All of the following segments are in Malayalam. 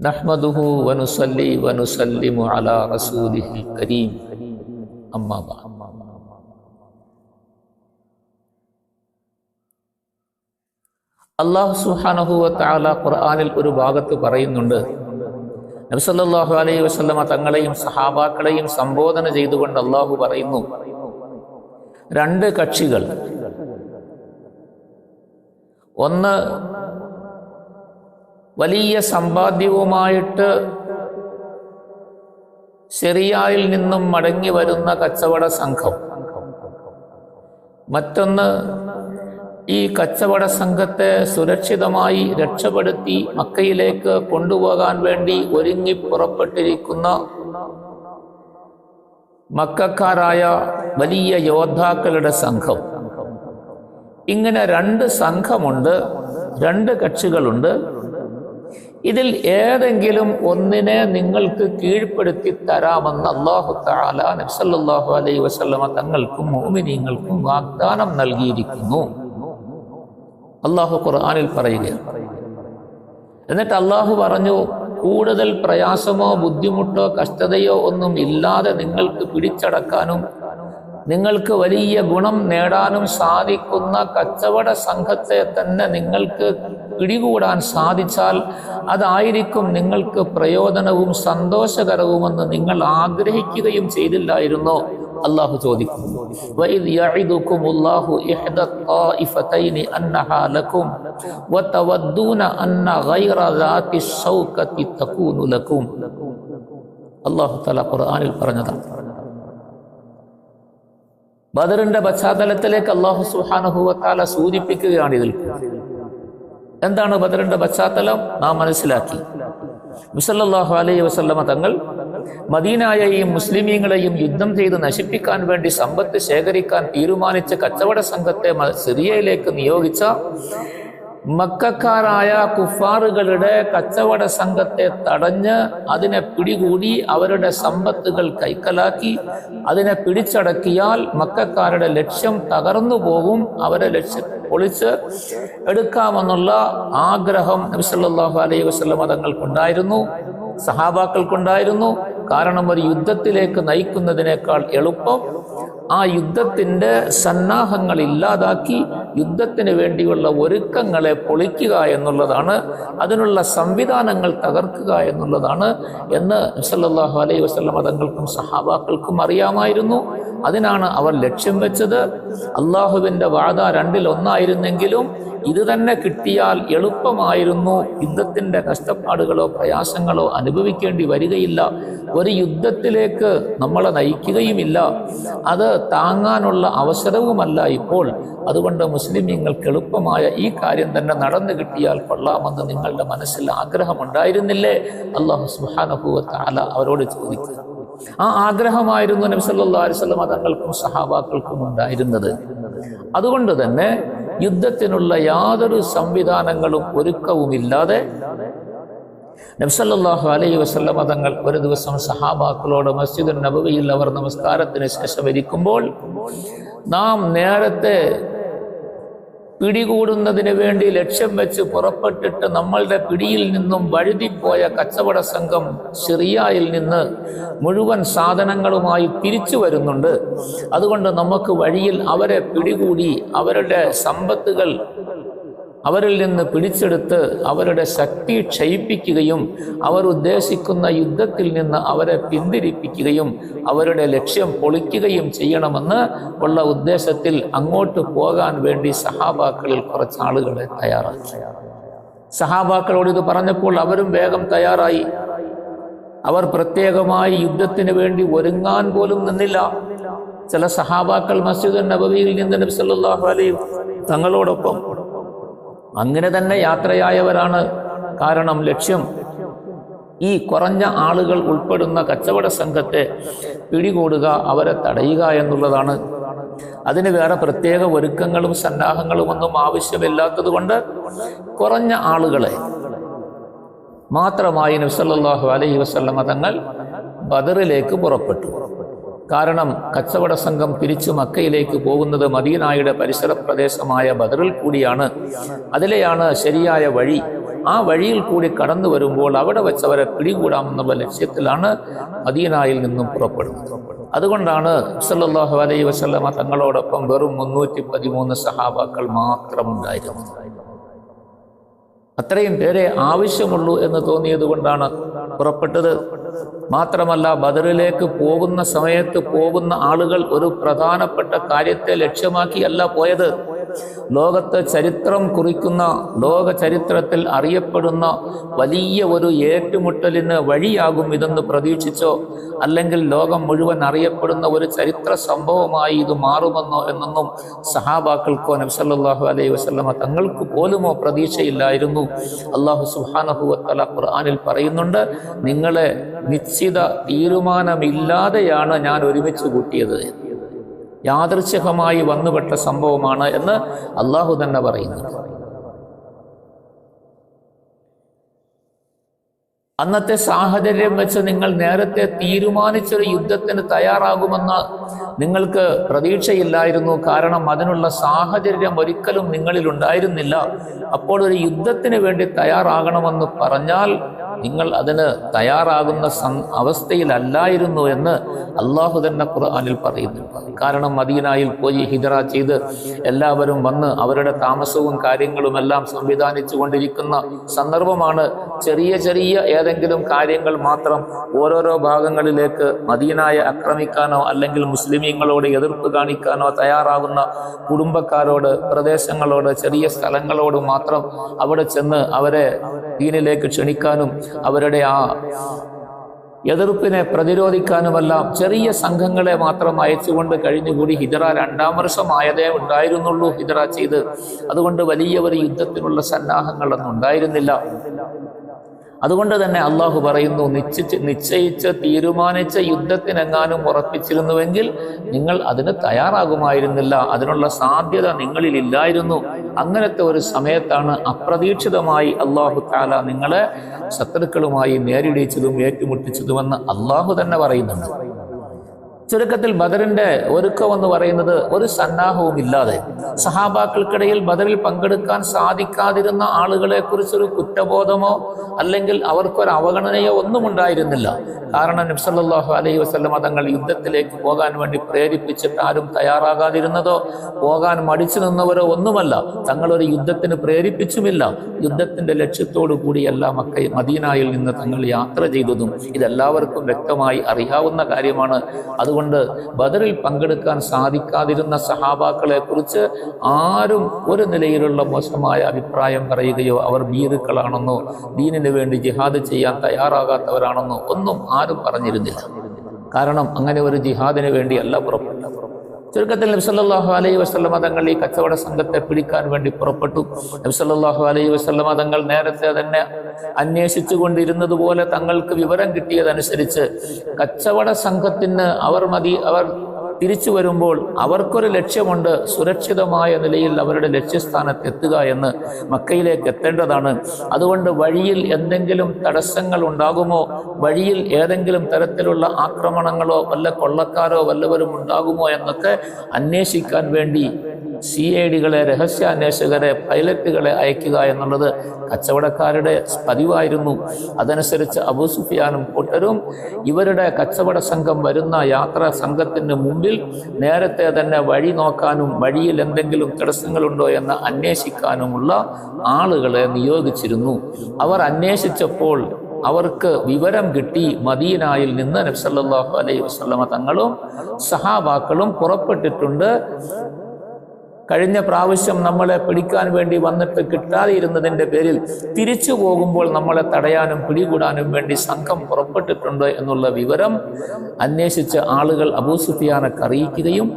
നഹ്മദുഹു വനുസല്ലി വനുസല്ലിമു അലാ റസൂലിഹിൽ കരീം. അമ്മാ ബഅദ്. അല്ലാഹു സുബ്ഹാനഹു വ തആല ഖുർആനിൽ ഒരു ഭാഗത്ത് പറയുന്നുണ്ട്, നബി സല്ലല്ലാഹു അലൈഹി വസല്ലമ തങ്ങളെയും സഹാബാക്കളെയും സംബോധന ചെയ്തുകൊണ്ട് അല്ലാഹു പറയുന്നു, രണ്ട് കക്ഷികൾ, ഒന്ന് വലിയ സമ്പാദ്യവുമായിട്ട് സിറിയയിൽ നിന്നും മടങ്ങി വരുന്ന കച്ചവട സംഘം, മറ്റൊന്ന് ഈ കച്ചവട സംഘത്തെ സുരക്ഷിതമായി രക്ഷപ്പെടുത്തി മക്കയിലേക്ക് കൊണ്ടുപോകാൻ വേണ്ടി ഒരുങ്ങി പുറപ്പെട്ടിരിക്കുന്ന മക്കക്കാരായ വലിയ യോദ്ധാക്കളുടെ സംഘം. ഇങ്ങനെ രണ്ട് സംഘമുണ്ട്, രണ്ട് കക്ഷികളുണ്ട്. ഇതിൽ ഏതെങ്കിലും ഒന്നിനെ നിങ്ങൾക്ക് കീഴ്പ്പെടുത്തി തരാമെന്ന് അല്ലാഹു തആല നബി സല്ലല്ലാഹു അലൈഹി വസല്ലമ തങ്ങൾക്കും മുഅ്മിനീങ്ങൾക്കും വാഗ്ദാനം നൽകിയിരിക്കുന്നു. അല്ലാഹു ഖുർആനിൽ പറയുകയാണ്. എന്നിട്ട് അല്ലാഹു പറഞ്ഞു, കൂടുതൽ പ്രയാസമോ ബുദ്ധിമുട്ടോ കഷ്ടതയോ ഒന്നും ഇല്ലാതെ നിങ്ങൾക്ക് പിടിച്ചടക്കാനും നിങ്ങൾക്ക് വലിയ ഗുണം നേടാനും സാധിക്കുന്ന കച്ചവട സംഘത്തെ തന്നെ നിങ്ങൾക്ക് പിടികൂടാൻ സാധിച്ചാൽ അതായിരിക്കും നിങ്ങൾക്ക് പ്രയോജനവും സന്തോഷകരവുമെന്ന് നിങ്ങൾ ആഗ്രഹിക്കുകയും ചെയ്തില്ലായിരുന്നോ? അല്ലാഹു ചോദിക്കുന്നു, വഇദ് യഇദുകുമുല്ലാഹു ഇഹ്ദ ത്വായിഫതൈനി അന്നഹാ ലക്കും വതവദ്ദൂന അന്ന ഗൈറ ദാതി ശൗകതി തകൂനു ലക്കും. അല്ലാഹു തആല ഖുർആനിൽ പറഞ്ഞതാണ്. ബദറിന്റെ പശ്ചാത്തലത്തിലേക്ക് അല്ലാഹു സുബ്ഹാനഹു വ തആല സൂചിപ്പിക്കുകയാണ്. ഇതിൽ എന്താണ് ബദറിന്റെ പശ്ചാത്തലം? നാം മനസ്സിലാക്കി. നബി സല്ലല്ലാഹു അലൈഹി വസല്ലമ തങ്ങൾ മദീനയെയും മുസ്ലിമീങ്ങളെയും യുദ്ധം ചെയ്ത് നശിപ്പിക്കാൻ വേണ്ടി സമ്പത്ത് ശേഖരിക്കാൻ തീരുമാനിച്ച കച്ചവട സംഘത്തെ സിറിയയിലേക്ക് നിയോഗിച്ച മക്കക്കാരായ കുഫാറുകളുടെ കച്ചവട സംഘത്തെ തടഞ്ഞ് അതിനെ പിടികൂടി അവരുടെ സമ്പത്തുകൾ കൈക്കലാക്കി അതിനെ പിടിച്ചടക്കിയാൽ മക്കക്കാരുടെ ലക്ഷ്യം തകർന്നു പോകും, അവരെ ലക്ഷ്യം പൊളിച്ച് എടുക്കാമെന്നുള്ള ആഗ്രഹം നബി സല്ലല്ലാഹു അലൈഹി വസല്ലം തങ്ങൾക്കുണ്ടായിരുന്നു, സഹാബാക്കൾക്കുണ്ടായിരുന്നു. കാരണം ഒരു യുദ്ധത്തിലേക്ക് നയിക്കുന്നതിനേക്കാൾ എളുപ്പം ആ യുദ്ധത്തിൻ്റെ സന്നാഹങ്ങൾ ഇല്ലാതാക്കി യുദ്ധത്തിന് വേണ്ടിയുള്ള ഒരുക്കങ്ങളെ പൊളിക്കുക എന്നുള്ളതാണ്, അതിനുള്ള സംവിധാനങ്ങൾ തകർക്കുക എന്നുള്ളതാണ് എന്ന് സല്ലല്ലാഹു അലൈഹി വസല്ലം തങ്ങൾക്കും സഹാബാക്കൾക്കും അറിയാമായിരുന്നു. അതിനാണ് അവർ ലക്ഷ്യം വെച്ചത്. അള്ളാഹുവിൻ്റെ വാദ രണ്ടിലൊന്നായിരുന്നെങ്കിലും ഇത് തന്നെ കിട്ടിയാൽ എളുപ്പമായിരുന്നു, യുദ്ധത്തിൻ്റെ കഷ്ടപ്പാടുകളോ പ്രയാസങ്ങളോ അനുഭവിക്കേണ്ടി വരികയില്ല, ഒരു യുദ്ധത്തിലേക്ക് നമ്മളെ നയിക്കുകയുമില്ല, അത് താങ്ങാനുള്ള അവസരവുമല്ല ഇപ്പോൾ. അതുകൊണ്ട് മുസ്ലിമീങ്ങൾക്ക് എളുപ്പമായ ഈ കാര്യം തന്നെ നടന്നു കിട്ടിയാൽ കൊള്ളാമെന്ന് നിങ്ങളുടെ മനസ്സിൽ ആഗ്രഹമുണ്ടായിരുന്നില്ലേ? അല്ലാഹു സുബ്ഹാനഹു വ തആല അവരോട് ചോദിക്കുക. ആ ആഗ്രഹമായിരുന്നു നബി സല്ലല്ലാഹു അലൈഹി വസല്ലം തങ്ങൾക്കും സഹാബാക്കൾക്കും ഉണ്ടായിരുന്നത്. അതുകൊണ്ട് തന്നെ യുദ്ധത്തിനുള്ള യാതൊരു സംവിധാനങ്ങളും ഒരുക്കവുമില്ലാതെ നബി സല്ലല്ലാഹു അലൈഹി വസല്ലം തങ്ങൾ ഒരു ദിവസം സഹാബാക്കളോട് മസ്ജിദുൻ നബവിയിൽ അവർ നമസ്കാരത്തിന് ശേഷം ഇരിക്കുമ്പോൾ, നാം നേരത്തെ പിടികൂടുന്നതിന് വേണ്ടി ലക്ഷ്യം വെച്ച് പുറപ്പെട്ടിട്ട് നമ്മളുടെ പിടിയിൽ നിന്നും വഴുതിപ്പോയ കച്ചവട സംഘം സിറിയയിൽ നിന്ന് മുഴുവൻ സാധനങ്ങളുമായി തിരിച്ചു വരുന്നുണ്ട്. അതുകൊണ്ട് നമുക്ക് വഴിയിൽ അവരെ പിടികൂടി അവരുടെ സമ്പത്തുകൾ അവരിൽ നിന്ന് പിടിച്ചെടുത്ത് അവരുടെ ശക്തി ക്ഷയിപ്പിക്കുകയും അവർ ഉദ്ദേശിക്കുന്ന യുദ്ധത്തിൽ നിന്ന് അവരെ പിന്തിരിപ്പിക്കുകയും അവരുടെ ലക്ഷ്യം പൊളിക്കുകയും ചെയ്യണമെന്ന് ഉള്ള ഉദ്ദേശത്തിൽ അങ്ങോട്ട് പോകാൻ വേണ്ടി സഹാബാക്കളിൽ കുറച്ച് ആളുകളെ തയ്യാറാക്കി. സഹാബാക്കളോട് ഇത് പറഞ്ഞപ്പോൾ അവരും വേഗം തയ്യാറായി. അവർ പ്രത്യേകമായി യുദ്ധത്തിന് വേണ്ടി ഒരുങ്ങാൻ പോലും നിന്നില്ല. ചില സഹാബാക്കൾ മസ്ജിദുൻ നബവിയിൽ നിന്ന് നബി സല്ലല്ലാഹു അലൈഹി തങ്ങളോടൊപ്പം അങ്ങനെ തന്നെ യാത്രയായവരാണ്. കാരണം ലക്ഷ്യം ഈ കുറഞ്ഞ ആളുകൾ ഉൾപ്പെടുന്ന കച്ചവട സംഘത്തെ പിടികൂടുക, അവരെ തടയുക എന്നുള്ളതാണ്. അതിന് വേറെ പ്രത്യേക ഒരുക്കങ്ങളും സന്നാഹങ്ങളും ഒന്നും ആവശ്യമില്ലാത്തത് കൊണ്ട് കുറഞ്ഞ ആളുകളെ മാത്രമായി നബി സല്ലല്ലാഹു അലൈഹി വസല്ലം തങ്ങൾ ബദറിലേക്ക് പുറപ്പെട്ടു. കാരണം കച്ചവട സംഘം തിരിച്ചു മക്കയിലേക്ക് പോകുന്നത് മദീനയുടെ പരിസര പ്രദേശമായ ബദറിൽ കൂടിയാണ്. അതിലെയാണ് ശരിയായ വഴി. ആ വഴിയിൽ കൂടി കടന്നു വരുമ്പോൾ അവിടെ വെച്ച് അവരെ പിടികൂടാമെന്നുള്ള ലക്ഷ്യത്തിലാണ് മദീനയിൽ നിന്നും പുറപ്പെടുന്നത്. അതുകൊണ്ടാണ് സല്ലല്ലാഹു അലൈഹി വസല്ലമ തങ്ങളോടൊപ്പം വെറും 313 സഹാബാക്കൾ മാത്രമുണ്ടായിരുന്നു. അത്രയും പേരെ ആവശ്യമുള്ളൂ എന്ന് തോന്നിയത് കൊണ്ടാണ് പുറപ്പെട്ടത്. മാത്രമല്ല, ബദറിലേക്ക് പോകുന്ന സമയത്ത് പോകുന്ന ആളുകൾ ഒരു പ്രധാനപ്പെട്ട കാര്യത്തെ ലക്ഷ്യമാക്കിയല്ല പോയത്. ലോകത്ത് ചരിത്രം കുറിക്കുന്ന, ലോക ചരിത്രത്തിൽ അറിയപ്പെടുന്ന വലിയ ഒരു ഏറ്റുമുട്ടലിന് വഴിയാകും ഇതെന്ന് പ്രതീക്ഷിച്ചോ, അല്ലെങ്കിൽ ലോകം മുഴുവൻ അറിയപ്പെടുന്ന ഒരു ചരിത്ര സംഭവമായി ഇത് മാറുമെന്നോ എന്നൊന്നും സഹാബാക്കൾക്കോ നബി സല്ലല്ലാഹു അലൈഹി വസല്ലമ തങ്ങൾക്ക് പോലുമോ പ്രതീക്ഷയില്ലായിരുന്നു. അല്ലാഹു സുബ്ഹാനഹു വ തആല ഖുർആനിൽ പറയുന്നുണ്ട്, നിങ്ങളെ നിശ്ചിത തീരുമാനമില്ലാതെയാണ് ഞാൻ ഒരുമിച്ച് കൂട്ടിയത്, യാദൃച്ഛികമായി വന്നുപെട്ട സംഭവമാണ് എന്ന് അള്ളാഹു തന്നെ പറയുന്നുണ്ട്. അന്നത്തെ സാഹചര്യം വെച്ച് നിങ്ങൾ നേരത്തെ തീരുമാനിച്ചൊരു യുദ്ധത്തിന് തയ്യാറാകുമെന്ന് നിങ്ങൾക്ക് പ്രതീക്ഷയില്ലായിരുന്നു. കാരണം അതിനുള്ള സാഹചര്യം ഒരിക്കലും നിങ്ങളിൽ ഉണ്ടായിരുന്നില്ല. അപ്പോൾ ഒരു യുദ്ധത്തിന് വേണ്ടി തയ്യാറാകണമെന്ന് പറഞ്ഞാൽ നിങ്ങൾ അതിന് തയ്യാറാകുന്ന അവസ്ഥയിലല്ലായിരുന്നു എന്ന് അള്ളാഹു തന്നെ ഖുർആനിൽ പറയുന്നുണ്ട്. കാരണം മദീനയിൽ പോയി ഹിജറ ചെയ്ത് എല്ലാവരും വന്ന് അവരുടെ താമസവും കാര്യങ്ങളുമെല്ലാം സംവിധാനിച്ചു കൊണ്ടിരിക്കുന്ന സന്ദർഭമാണ്. ചെറിയ ചെറിയ ഏതെങ്കിലും കാര്യങ്ങൾ മാത്രം ഓരോരോ ഭാഗങ്ങളിലേക്ക് മദീനയെ ആക്രമിക്കാനോ അല്ലെങ്കിൽ മുസ്ലിമീങ്ങളോട് എതിർപ്പ് കാണിക്കാനോ തയ്യാറാകുന്ന കുടുംബക്കാരോട്, പ്രദേശങ്ങളോട്, ചെറിയ സ്ഥലങ്ങളോട് മാത്രം അവിടെ ചെന്ന് അവരെ ദീനിലേക്ക് ക്ഷണിക്കാനും അവരുടെ ആ എതിർപ്പിനെ പ്രതിരോധിക്കാനുമെല്ലാം ചെറിയ സംഘങ്ങളെ മാത്രം അയച്ചുകൊണ്ട് കഴിഞ്ഞുകൂടി. ഹിജറ 2ാം വർഷമായതേ ഉണ്ടായിരുന്നുള്ളൂ ഹിജറ ചെയ്ത്. അതുകൊണ്ട് വലിയ ഒരു യുദ്ധത്തിനുള്ള സന്നാഹങ്ങളൊന്നും ഉണ്ടായിരുന്നില്ല. അതുകൊണ്ട് തന്നെ അള്ളാഹു പറയുന്നു, നിശ്ചയിച്ച് തീരുമാനിച്ച യുദ്ധത്തിനെങ്ങാനും ഉറപ്പിച്ചിരുന്നുവെങ്കിൽ നിങ്ങൾ അതിന് തയ്യാറാകുമായിരുന്നില്ല, അതിനുള്ള സാധ്യത നിങ്ങളിലില്ലായിരുന്നു. അങ്ങനത്തെ ഒരു സമയത്താണ് അപ്രതീക്ഷിതമായി അള്ളാഹു തആല നിങ്ങളെ ശത്രുക്കളുമായി നേരിടിച്ചതും ഏറ്റുമുട്ടിച്ചതുമെന്ന് അള്ളാഹു തന്നെ പറയുന്നുണ്ട്. ചുരുക്കത്തിൽ ബദറിന്റെ ഒരുക്കമെന്ന് പറയുന്നത് ഒരു സന്നാഹവും ഇല്ലാതെ, സഹാബാക്കൾക്കിടയിൽ ബദറിൽ പങ്കെടുക്കാൻ സാധിക്കാതിരുന്ന ആളുകളെ കുറിച്ചൊരു കുറ്റബോധമോ അല്ലെങ്കിൽ അവർക്കൊരു അവഗണനയോ ഒന്നും ഉണ്ടായിരുന്നില്ല. കാരണം നബി സല്ലല്ലാഹു അലൈഹി വസല്ലമ തങ്ങൾ യുദ്ധത്തിലേക്ക് പോകാൻ വേണ്ടി പ്രേരിപ്പിച്ചിട്ട് ആരും തയ്യാറാകാതിരുന്നതോ പോകാൻ മടിച്ചു നിന്നവരോ ഒന്നുമല്ല. തങ്ങളൊരു യുദ്ധത്തിന് പ്രേരിപ്പിച്ചുമില്ല. യുദ്ധത്തിന്റെ ലക്ഷ്യത്തോടു കൂടിയല്ല മദീനയിൽ നിന്ന് തങ്ങൾ യാത്ര ചെയ്തതും ഇതെല്ലാവർക്കും വ്യക്തമായി അറിയാവുന്ന കാര്യമാണ്. അതുകൊണ്ട് ബദറിൽ പങ്കെടുക്കാൻ സാധിക്കാതിരുന്ന സഹാബാക്കളെ കുറിച്ച് ആരും ഒരു നിലയിലുള്ള മോശമായ അഭിപ്രായം പറയുകയോ അവർ ഭീരുക്കളാണെന്നോ ദീനിന് വേണ്ടി ജിഹാദ് ചെയ്യാൻ തയ്യാറാകാത്തവരാണെന്നോ ഒന്നും ആരും പറഞ്ഞിരുന്നില്ല. കാരണം അങ്ങനെ ഒരു ജിഹാദിന് വേണ്ടിയല്ല പുറപ്പെട്ടത്. ചുരുക്കത്തിൽ നബി സല്ലല്ലാഹു അലൈഹി വസല്ലമ തങ്ങൾ ഈ കച്ചവട സംഘത്തെ പിടിക്കാൻ വേണ്ടി പുറപ്പെട്ടു. നബി സല്ലല്ലാഹു അലൈഹി വസല്ലമ തങ്ങൾ നേരത്തെ തന്നെ അന്വേഷിച്ചു കൊണ്ടിരുന്നത് പോലെ തങ്ങൾക്ക് വിവരം കിട്ടിയതനുസരിച്ച് കച്ചവട സംഘത്തിന് അവർ തിരിച്ചു വരുമ്പോൾ അവർക്കൊരു ലക്ഷ്യമുണ്ട്, സുരക്ഷിതമായ നിലയിൽ അവരുടെ ലക്ഷ്യസ്ഥാനത്ത് എത്തുക എന്ന്, മക്കയിലേക്ക് എത്തേണ്ടതാണ്. അതുകൊണ്ട് വഴിയിൽ എന്തെങ്കിലും തടസ്സങ്ങൾ ഉണ്ടാകുമോ, വഴിയിൽ ഏതെങ്കിലും തരത്തിലുള്ള ആക്രമണങ്ങളോ വല്ല കൊള്ളക്കാരോ വല്ലവരും ഉണ്ടാകുമോ എന്നൊക്കെ അന്വേഷിക്കാൻ വേണ്ടി CIDകളെ, രഹസ്യാന്വേഷകരെ, പൈലറ്റുകളെ അയക്കുക എന്നുള്ളത് കച്ചവടക്കാരുടെ പതിവായിരുന്നു. അതനുസരിച്ച് അബൂ സുഫിയാനും കൂട്ടരും ഇവരുടെ കച്ചവട സംഘം വരുന്ന യാത്രാ സംഘത്തിന് മുമ്പിൽ നേരത്തെ തന്നെ വഴി നോക്കാനും വഴിയിൽ എന്തെങ്കിലും തടസ്സങ്ങളുണ്ടോ എന്ന് അന്വേഷിക്കാനുമുള്ള ആളുകളെ നിയോഗിച്ചിരുന്നു. അവർ അന്വേഷിച്ചപ്പോൾ അവർക്ക് വിവരം കിട്ടി, മദീനയിൽ നിന്ന് നബി സല്ലല്ലാഹു അലൈഹി വസല്ലമ തങ്ങളും സഹാബാക്കളും പുറപ്പെട്ടിട്ടുണ്ട്. കഴിഞ്ഞ പ്രാവശ്യം നമ്മളെ പിടിക്കാൻ വേണ്ടി വന്നിട്ട് കിട്ടാതിരുന്നതിൻ്റെ പേരിൽ തിരിച്ചു പോകുമ്പോൾ നമ്മളെ തടയാനും പിടികൂടാനും വേണ്ടി സംഘം പുറപ്പെട്ടിട്ടുണ്ട് എന്നുള്ള വിവരം അന്വേഷിച്ച ആളുകൾ അബൂ സുഫിയാനെ അറിയിക്കുകയും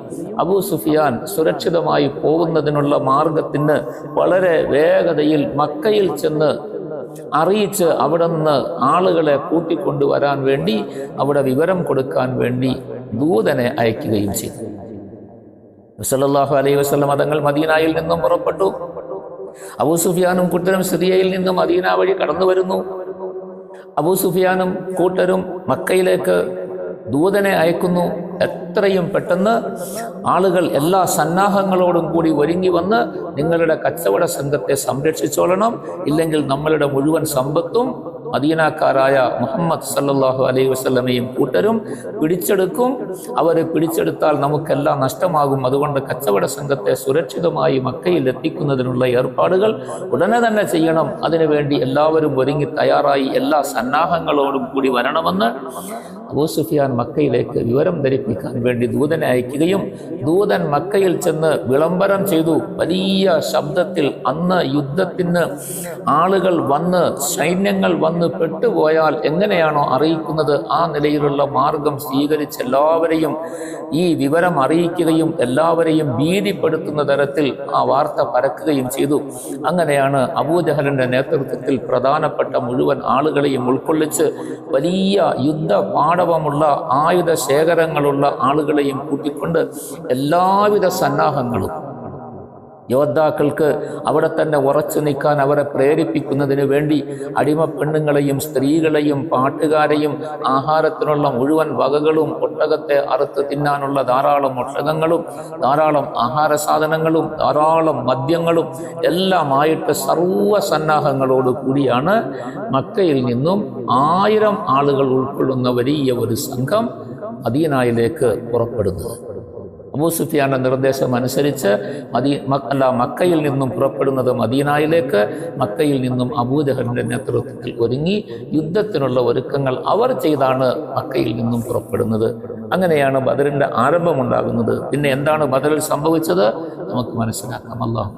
അബൂ സുഫിയാൻ സുരക്ഷിതമായി പോകുന്നതിനുള്ള മാർഗത്തിന് വളരെ വേഗതയിൽ മക്കയിൽ ചെന്ന് അറിയിച്ച് അവിടെ നിന്ന് ആളുകളെ കൂട്ടിക്കൊണ്ടുവരാൻ വേണ്ടി, അവിടെ വിവരം കൊടുക്കാൻ വേണ്ടി ദൂതനെ അയക്കുകയും ചെയ്തു. സല്ലല്ലാഹു അലൈഹി വസല്ലം തങ്ങൾ മദീനയിൽ നിന്നും പുറപ്പെട്ടു. അബൂ സുഫിയാനും കൂട്ടരും സിറിയയിൽ നിന്നും മദീന വഴി കടന്നു വരുന്നു. അബൂ സുഫിയാനും കൂട്ടരും മക്കയിലേക്ക് ദൂതനെ അയക്കുന്നു. എത്രയും പെട്ടെന്ന് ആളുകൾ എല്ലാ സന്നാഹങ്ങളോടും കൂടി ഒരുങ്ങി വന്ന് നിങ്ങളുടെ കച്ചവട സംഘത്തെ സംരക്ഷിച്ചോളണം, ഇല്ലെങ്കിൽ നമ്മളുടെ മുഴുവൻ സമ്പത്തും മദീനക്കാരായ മുഹമ്മദ് സല്ലല്ലാഹു അലൈഹി വസല്ലമയും കൂട്ടരും പിടിച്ചെടുക്കും. അവരെ പിടിച്ചെടുത്താൽ നമുക്കെല്ലാം നഷ്ടമാകും. അതുകൊണ്ട് കച്ചവട സംഘത്തെ സുരക്ഷിതമായി മക്കയിൽ എത്തിക്കുന്നതിനുള്ള ഏർപ്പാടുകൾ ഉടനെ തന്നെ ചെയ്യണം. അതിനുവേണ്ടി എല്ലാവരും ഒരുങ്ങി തയ്യാറായി എല്ലാ സന്നാഹങ്ങളോടും കൂടി വരണമെന്ന് അബൂ സുഫിയാൻ മക്കയിലേക്ക് വിവരം ധരിപ്പിക്കാൻ വേണ്ടി ദൂതനെ അയക്കുകയും ദൂതൻ മക്കയിൽ ചെന്ന് വിളംബരം ചെയ്തു. വലിയ ശബ്ദത്തിൽ അന്ന് യുദ്ധത്തിന് ആളുകൾ വന്ന് സൈന്യങ്ങൾ വന്ന് പെട്ടുപോയാൽ എങ്ങനെയാണോ അറിയിക്കുന്നത് ആ നിലയിലുള്ള മാർഗം സ്വീകരിച്ച് എല്ലാവരെയും ഈ വിവരം അറിയിക്കുകയും എല്ലാവരെയും ഭീതിപ്പെടുത്തുന്ന തരത്തിൽ ആ വാർത്ത പരക്കുകയും ചെയ്തു. അങ്ങനെയാണ് അബൂജഹലിന്റെ നേതൃത്വത്തിൽ പ്രധാനപ്പെട്ട മുഴുവൻ ആളുകളെയും ഉൾക്കൊള്ളിച്ച് വലിയ യുദ്ധ പാടവമുള്ള ആയുധ ശേഖരങ്ങളുള്ള ആളുകളെയും കൂട്ടിക്കൊണ്ട് എല്ലാവിധ സന്നാഹങ്ങളും യോദ്ധാക്കൾക്ക് അവിടെ തന്നെ ഉറച്ചു നിൽക്കാൻ അവരെ പ്രേരിപ്പിക്കുന്നതിന് വേണ്ടി അടിമ പെണ്ണുങ്ങളെയും സ്ത്രീകളെയും പാട്ടുകാരെയും ആഹാരത്തിനുള്ള മുഴുവൻ വകകളും ഒട്ടകത്തെ അറുത്ത് തിന്നാനുള്ള ധാരാളം ഒട്ടകങ്ങളും ധാരാളം ആഹാര സാധനങ്ങളും ധാരാളം മദ്യങ്ങളും എല്ലാമായിട്ട് സർവ്വ സന്നാഹങ്ങളോട് കൂടിയാണ് മക്കയിൽ നിന്നും 1000 ആളുകൾ ഉൾക്കൊള്ളുന്ന വലിയ ഒരു സംഘം മദീനയിലേക്ക് പുറപ്പെടുന്നത്. അബൂ സുഫിയാന്റെ നിർദ്ദേശം അനുസരിച്ച് മക്കയിൽ നിന്നും പുറപ്പെടുന്നത് മദീനയിലേക്ക്, മക്കയിൽ നിന്നും അബൂജഹലിന്റെ നേതൃത്വത്തിൽ ഒരുങ്ങി യുദ്ധത്തിനുള്ള ഒരുക്കങ്ങൾ അവർ ചെയ്താണ് മക്കയിൽ നിന്നും പുറപ്പെടുന്നത്. അങ്ങനെയാണ് ബദറിന്റെ ആരംഭമുണ്ടാകുന്നത്. പിന്നെ എന്താണ് ബദറിൽ സംഭവിച്ചത് നമുക്ക് മനസ്സിലാക്കാം. അല്ലാഹു